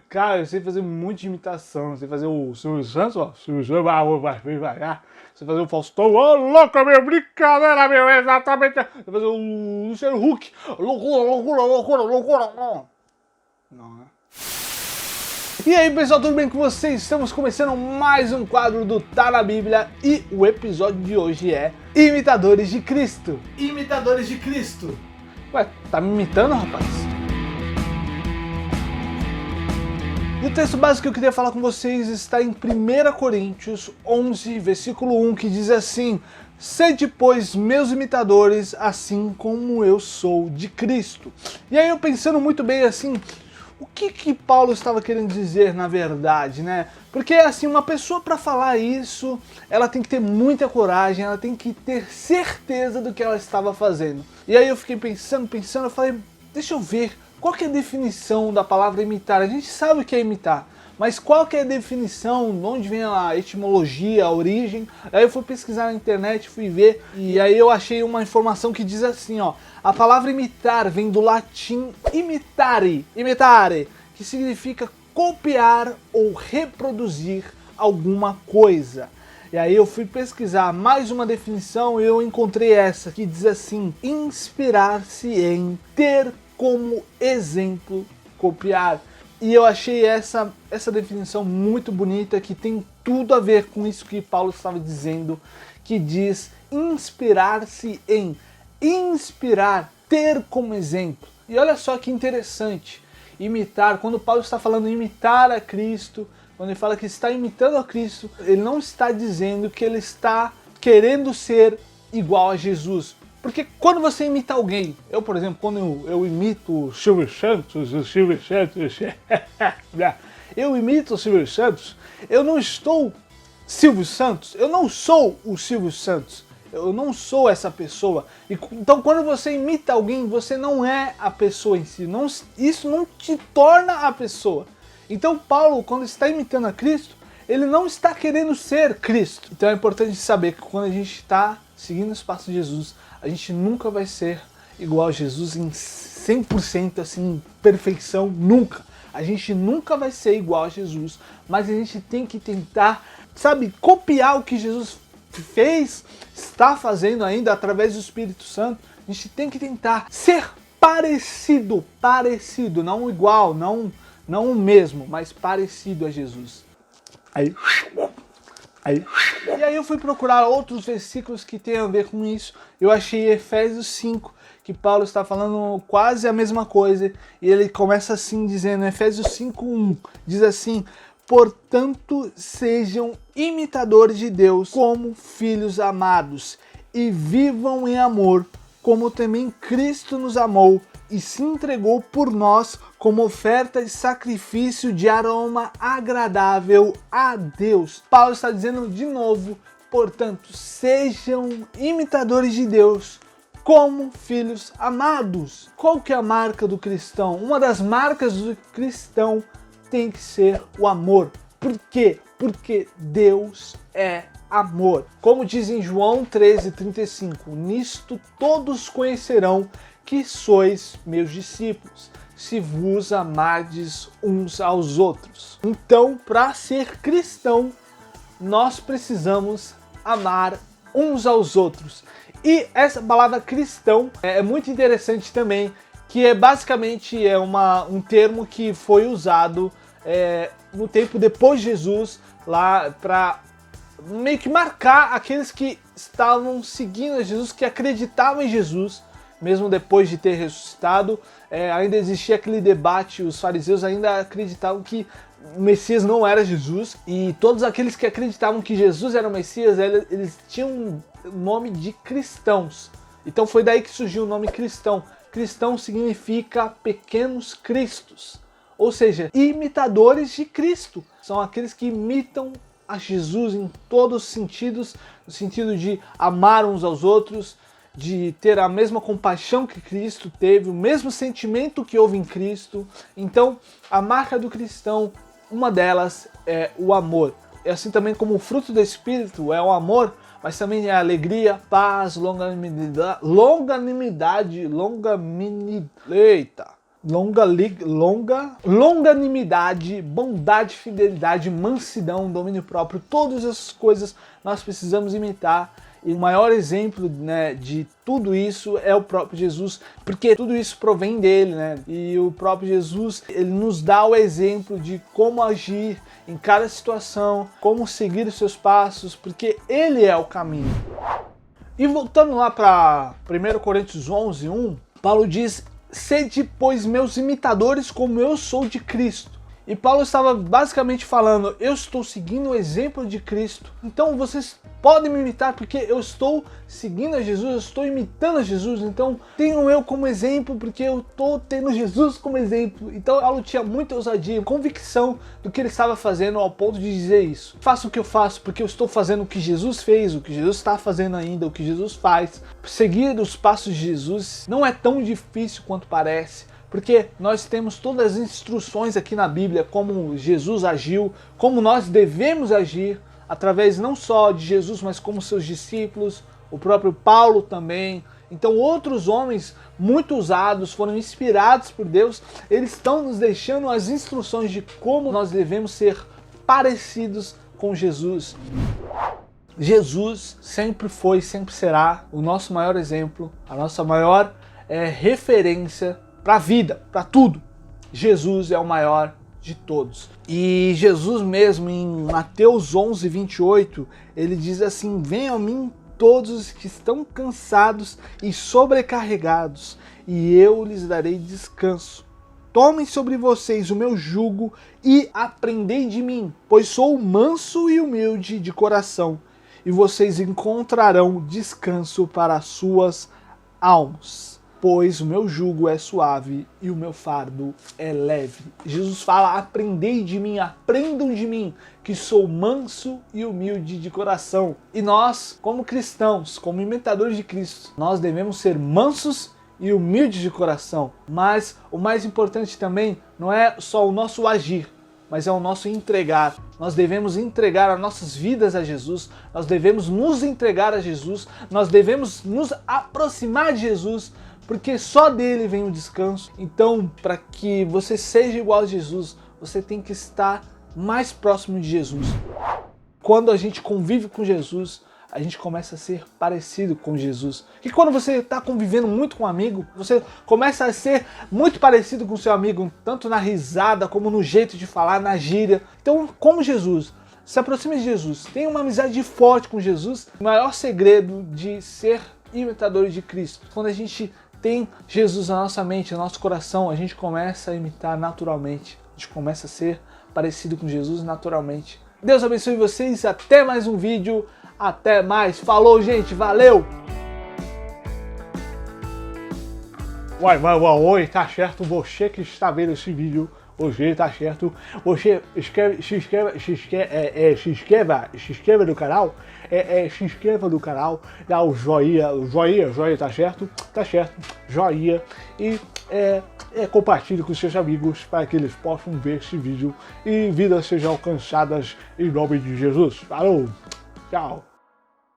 Cara, eu sei fazer um monte de imitação. Eu sei fazer o Silvio Santos, ó. Silvio Santos, vai. Você fazer o Faustão, ô louco, meu, brincadeira, meu, exatamente. Você fazer o Luciano Huck, loucura. Não, né? E aí, pessoal, tudo bem com vocês? Estamos começando mais um quadro do Tá na Bíblia e o episódio de hoje é Imitadores de Cristo. Imitadores de Cristo. Ué, tá me imitando, rapaz? E o texto básico que eu queria falar com vocês está em 1 Coríntios 11, versículo 1, que diz assim: sede, pois, meus imitadores, assim como eu sou de Cristo. E aí eu pensando muito bem assim, o que Paulo estava querendo dizer na verdade, né? Porque assim, uma pessoa para falar isso, ela tem que ter muita coragem, ela tem que ter certeza do que ela estava fazendo. E aí eu fiquei pensando, eu falei, deixa eu ver, qual que é a definição da palavra imitar? A gente sabe o que é imitar, mas qual que é a definição, de onde vem a etimologia, a origem? Aí eu fui pesquisar na internet, fui ver, e aí eu achei uma informação que diz assim, ó, a palavra imitar vem do latim imitare, que significa copiar ou reproduzir alguma coisa. E aí eu fui pesquisar mais uma definição e eu encontrei essa, que diz assim: inspirar-se em, ter como exemplo, copiar. E eu achei essa definição muito bonita, que tem tudo a ver com isso que Paulo estava dizendo, que diz inspirar-se em, inspirar, ter como exemplo. E olha só que interessante, imitar, quando Paulo está falando imitar a Cristo, quando ele fala que está imitando a Cristo, ele não está dizendo que ele está querendo ser igual a Jesus. Porque quando você imita alguém, eu, por exemplo, quando eu imito o Silvio Santos, eu imito o Silvio Santos, eu não estou Silvio Santos, eu não sou o Silvio Santos, eu não sou essa pessoa. Então quando você imita alguém, você não é a pessoa em si, isso não te torna a pessoa. Então Paulo, quando está imitando a Cristo, ele não está querendo ser Cristo. Então é importante saber que quando a gente está seguindo os passos de Jesus, a gente nunca vai ser igual a Jesus em 100%, assim, perfeição, nunca. A gente nunca vai ser igual a Jesus, mas a gente tem que tentar, sabe, copiar o que Jesus fez, está fazendo ainda através do Espírito Santo. A gente tem que tentar ser parecido, não igual, não o mesmo, mas parecido a Jesus. E aí eu fui procurar outros versículos que tem a ver com isso. Eu achei Efésios 5, que Paulo está falando quase a mesma coisa. E ele começa assim dizendo, Efésios 5:1, diz assim: portanto, sejam imitadores de Deus como filhos amados, e vivam em amor, como também Cristo nos amou e se entregou por nós como oferta de sacrifício de aroma agradável a Deus. Paulo está dizendo de novo, portanto, sejam imitadores de Deus como filhos amados. Qual que é a marca do cristão? Uma das marcas do cristão tem que ser o amor. Por quê? Porque Deus é amor. Como diz em João 13:35, nisto todos conhecerão que sois meus discípulos, se vos amardes uns aos outros. Então, para ser cristão, nós precisamos amar uns aos outros. E essa palavra cristão é muito interessante também, que é basicamente um termo que foi usado no tempo depois de Jesus, lá para meio que marcar aqueles que estavam seguindo a Jesus, que acreditavam em Jesus, mesmo depois de ter ressuscitado. Ainda existia aquele debate, os fariseus ainda acreditavam que o Messias não era Jesus, e todos aqueles que acreditavam que Jesus era o Messias, eles tinham o nome de cristãos. Então foi daí que surgiu o nome cristão. Cristão significa pequenos cristos, ou seja, imitadores de Cristo. São aqueles que imitam a Jesus em todos os sentidos, no sentido de amar uns aos outros, de ter a mesma compaixão que Cristo teve, o mesmo sentimento que houve em Cristo. Então, a marca do cristão, uma delas é o amor. É assim também como o fruto do Espírito é o amor, mas também é a alegria, paz, longanimidade, longanimidade, bondade, fidelidade, mansidão, domínio próprio, todas essas coisas nós precisamos imitar. E o maior exemplo, né, de tudo isso é o próprio Jesus, porque tudo isso provém dele, né? E o próprio Jesus, ele nos dá o exemplo de como agir em cada situação, como seguir os seus passos, porque ele é o caminho. E voltando lá para 1 Coríntios 11:1, Paulo diz: sede, pois, meus imitadores como eu sou de Cristo. E Paulo estava basicamente falando, eu estou seguindo o exemplo de Cristo, então vocês podem me imitar porque eu estou seguindo a Jesus, eu estou imitando a Jesus, então tenham eu como exemplo porque eu estou tendo Jesus como exemplo. Então Paulo tinha muita ousadia, convicção do que ele estava fazendo ao ponto de dizer isso. Faço o que eu faço porque eu estou fazendo o que Jesus fez, o que Jesus está fazendo ainda, o que Jesus faz. Seguir os passos de Jesus não é tão difícil quanto parece. Porque nós temos todas as instruções aqui na Bíblia, como Jesus agiu, como nós devemos agir, através não só de Jesus, mas como seus discípulos, o próprio Paulo também. Então outros homens muito usados, foram inspirados por Deus, eles estão nos deixando as instruções de como nós devemos ser parecidos com Jesus. Jesus sempre foi, sempre será o nosso maior exemplo, a nossa maior referência para a vida, para tudo. Jesus é o maior de todos. E Jesus mesmo, em Mateus 11:28, ele diz assim: venham a mim todos os que estão cansados e sobrecarregados, e eu lhes darei descanso. Tomem sobre vocês o meu jugo e aprendei de mim, pois sou manso e humilde de coração, e vocês encontrarão descanso para as suas almas. Pois o meu jugo é suave e o meu fardo é leve. Jesus fala, aprendei de mim, aprendam de mim, que sou manso e humilde de coração. E nós, como cristãos, como imitadores de Cristo, nós devemos ser mansos e humildes de coração. Mas o mais importante também não é só o nosso agir, mas é o nosso entregar. Nós devemos entregar as nossas vidas a Jesus, nós devemos nos entregar a Jesus, nós devemos nos aproximar de Jesus, porque só dele vem o descanso. Então, para que você seja igual a Jesus, você tem que estar mais próximo de Jesus. Quando a gente convive com Jesus, a gente começa a ser parecido com Jesus. E quando você está convivendo muito com um amigo, você começa a ser muito parecido com seu amigo, tanto na risada, como no jeito de falar, na gíria. Então, como Jesus, se aproxime de Jesus, tenha uma amizade forte com Jesus. O maior segredo de ser imitadores de Cristo, quando a gente tem Jesus na nossa mente, no nosso coração, a gente começa a imitar naturalmente. A gente começa a ser parecido com Jesus naturalmente. Deus abençoe vocês, até mais um vídeo, até mais, falou gente, valeu! Oi, tá certo, você que está vendo esse vídeo, hoje tá certo, você se inscreva no canal, se inscreva no canal, dá o joinha, tá certo, joinha, e compartilhe com seus amigos para que eles possam ver esse vídeo e vidas sejam alcançadas em nome de Jesus. Falou, tchau!